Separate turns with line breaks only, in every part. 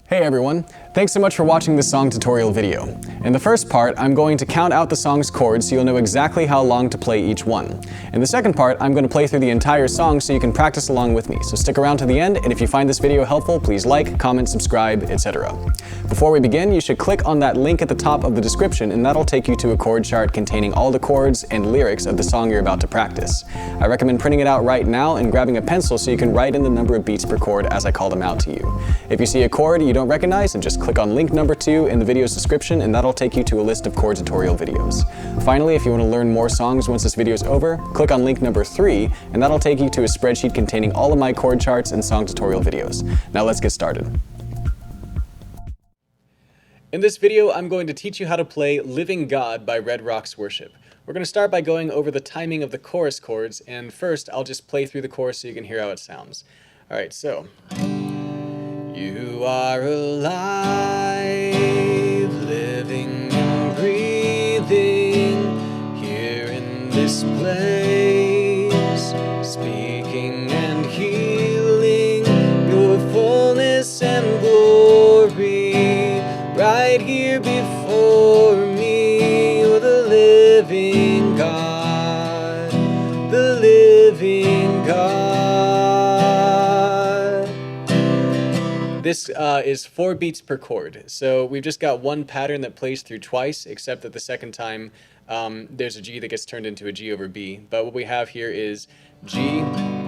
Hey everyone, thanks so much for watching this song tutorial video. In the first part, I'm going to count out the song's chords so you'll know exactly how long to play each one. In the second part, I'm going to play through the entire song so you can practice along with me. So stick around to the end, and if you find this video helpful, please like, comment, subscribe, etc. Before we begin, you should click on that link at the top of the description and that'll take you to a chord chart containing all the chords and lyrics of the song you're about to practice. I recommend printing it out right now and grabbing a pencil so you can write in the number of beats per chord as I call them out to you. If you see a chord you don't recognize, and just click on link number 2 in the video's description and that'll take you to a list of chord tutorial videos. Finally, if you want to learn more songs once this video is over, click on link number 3 and that'll take you to a spreadsheet containing all of my chord charts and song tutorial videos. Now let's get started. In this video, I'm going to teach you how to play Living God by Red Rocks Worship. We're going to start by going over the timing of the chorus chords, and first I'll just play through the chorus so you can hear how it sounds. Alright, so you are alive, living and breathing here in this place, speaking and healing your fullness and glory right here before me. You're the living God, the living God. This is 4 beats per chord, so we've just got one pattern that plays through twice, except that the second time there's a G that gets turned into a G over B. But what we have here is G,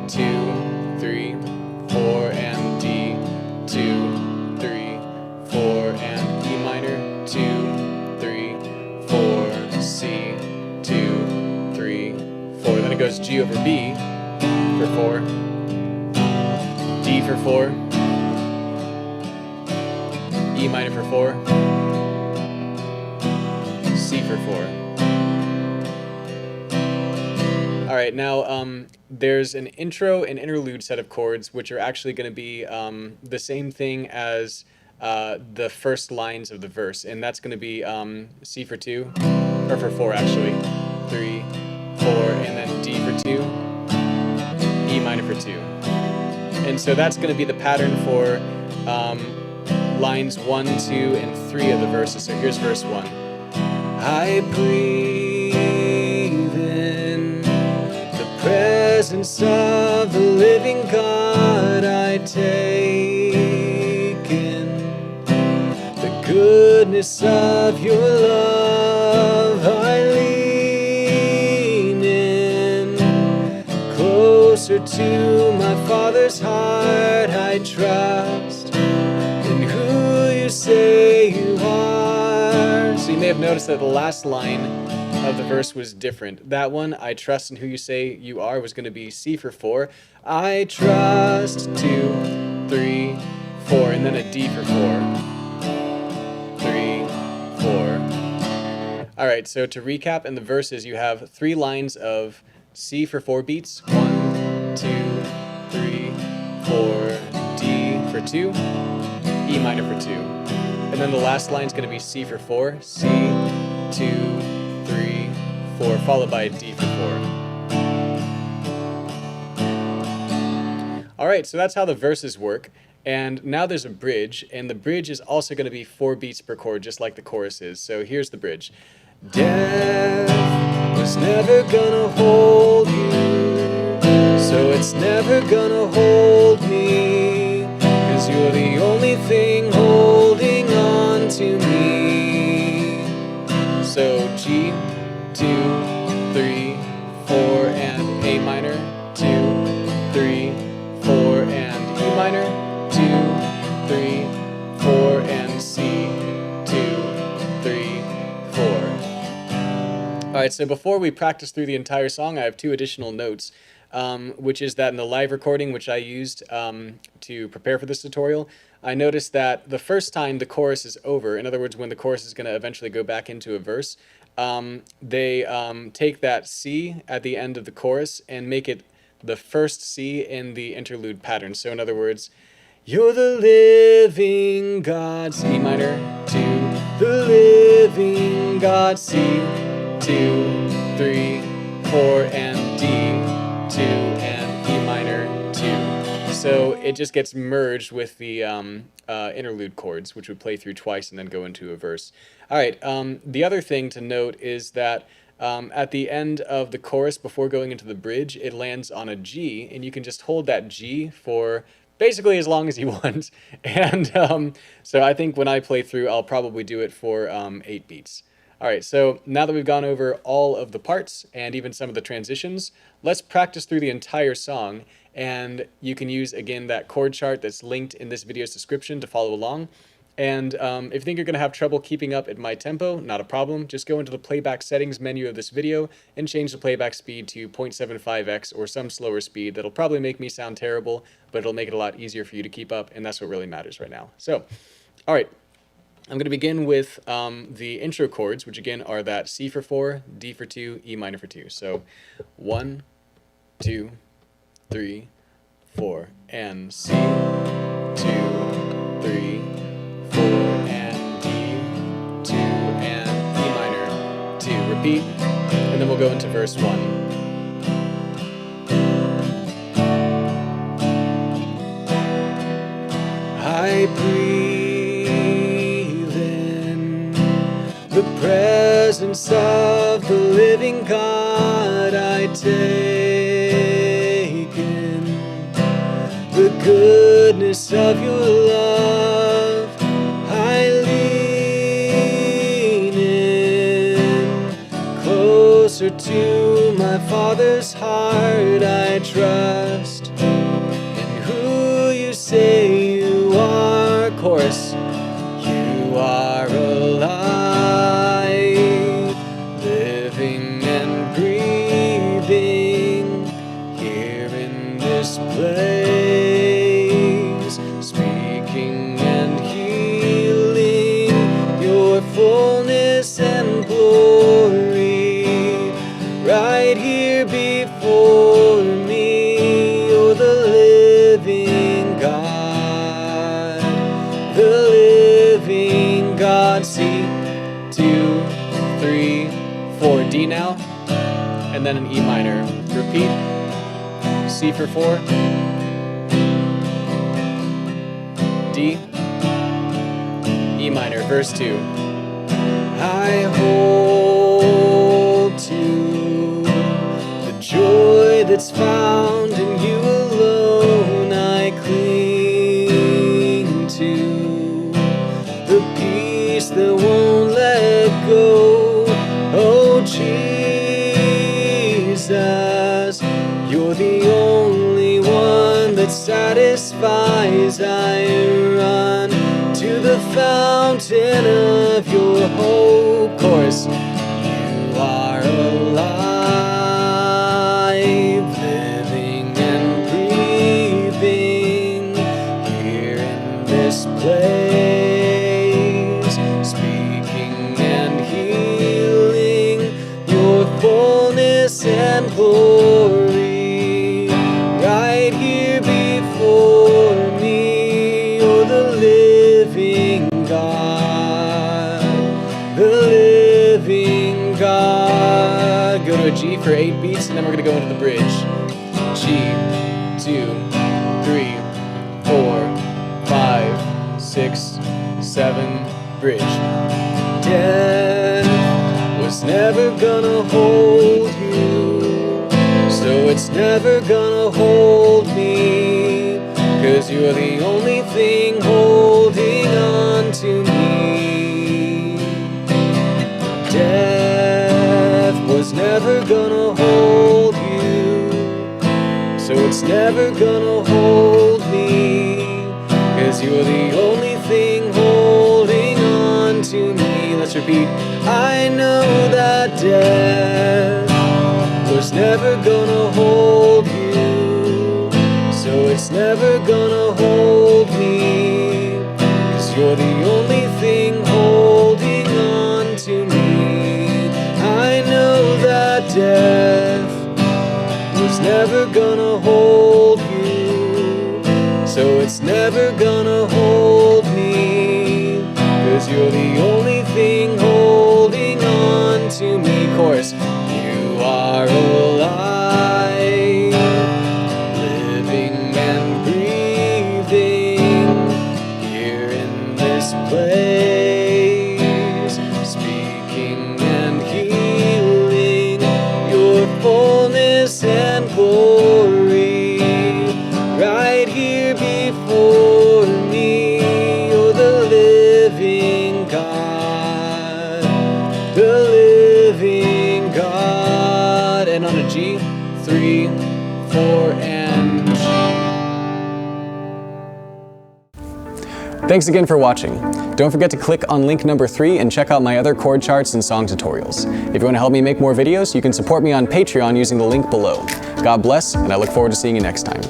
2, 3, 4, and D, 2, 3, 4, and E minor, 2, 3, 4, C, 2, 3, 4. Then it goes G over B for 4, D for 4, E minor for 4, C for 4. Alright, now there's an intro and interlude set of chords which are actually going to be the same thing as the first lines of the verse, and that's going to be C for 2, or for 4 actually, 3, 4, and then D for 2, E minor for 2. And so that's going to be the pattern for lines 1, 2, and 3 of the verses. So here's verse 1. I breathe in the presence of the living God. I take in the goodness of your love. I lean in closer to my Father's heart. I trust say you are. So you may have noticed that the last line of the verse was different. That one, I trust in who you say you are, was going to be C for 4. I trust, 2, 3, 4, and then a D for 4. 3, 4. Alright, so to recap, in the verses you have 3 lines of C for 4 beats. 1, 2, 3, 4, D for 2, E minor for 2. And then the last line is going to be C for 4, C, 2, 3, 4, followed by a D for 4. Alright, so that's how the verses work. And now there's a bridge, and the bridge is also going to be 4 beats per chord, just like the chorus is. So here's the bridge. Death was never gonna hold you, so it's never gonna hold me, 'cause you're the only thing holding on to me. So G, 2, 3, 4, and A minor, 2, 3, 4, and E minor, 2, 3, 4, and C, 2, 3, 4. Alright, so before we practice through the entire song, I have 2 additional notes. Which is that in the live recording, which I used to prepare for this tutorial, I noticed that the first time the chorus is over, in other words, when the chorus is going to eventually go back into a verse, they take that C at the end of the chorus and make it the first C in the interlude pattern. So in other words, you're the living God, C minor, 2, the living God, C, 2, 3, 4, and D, 2, and E minor, 2. so it just gets merged with the interlude chords, which would play through twice and then go into a verse. All right, the other thing to note is that at the end of the chorus, before going into the bridge, it lands on a G, and you can just hold that G for basically as long as you want. And so I think when I play through, I'll probably do it for 8 beats. All right, so now that we've gone over all of the parts and even some of the transitions, let's practice through the entire song. And you can use, again, that chord chart that's linked in this video's description to follow along. And if you think you're going to have trouble keeping up at my tempo, not a problem. Just go into the playback settings menu of this video and change the playback speed to 0.75x or some slower speed. That'll probably make me sound terrible, but it'll make it a lot easier for you to keep up, and that's what really matters right now. So, all right. I'm going to begin with the intro chords, which again are that C for 4, D for 2, E minor for 2. So 1, 2, 3, 4, and C, 2, 3, 4, and D, 2, and E minor, 2. Repeat, and then we'll go into verse 1. I breathe the presence of the living God. I take in the goodness of your love. I lean in closer to my Father's heart. I trust in who you say you are. Chorus. You are alive, living and breathing here in this place, speaking and healing your fullness and glory right here before me. You're the living God, the living God. C, 2, 3, 4. D now, and then an E minor. Repeat. C for 4. D. E minor. Verse 2. I hold to the joy that's found in you alone. I cling to the peace that won't let go. Oh Jesus, you're the only one that satisfies. I run to the fountain of your hope. Chorus. You are alive, living and breathing here in this place, speaking and healing your fullness and glory right here before me. You're the living God, the living God. Go to a G for 8 beats, and then we're going to go into the bridge. G, 2, 3, 4, 5, 6, 7, bridge. Death was never gonna hold you, so it's never gonna hold me, 'cause you're the only thing holding on to me. Death was never gonna hold you, so it's never gonna hold me, 'cause you're the only thing holding on to me. Let's repeat. I know that death was never gonna hold you, so it's never gonna hold me, 'cause you're the only thing holding on to me. I know that death was never gonna hold you, so it's never gonna hold me, 'cause you're the only thing holding on to me. Chorus. You are alive, living and breathing this place, speaking and healing your fullness and glory, right here before me. You're the living God, the living God. And on a G, 3, 4, and G. Thanks again for watching. Don't forget to click on link number 3 and check out my other chord charts and song tutorials. If you want to help me make more videos, you can support me on Patreon using the link below. God bless, and I look forward to seeing you next time.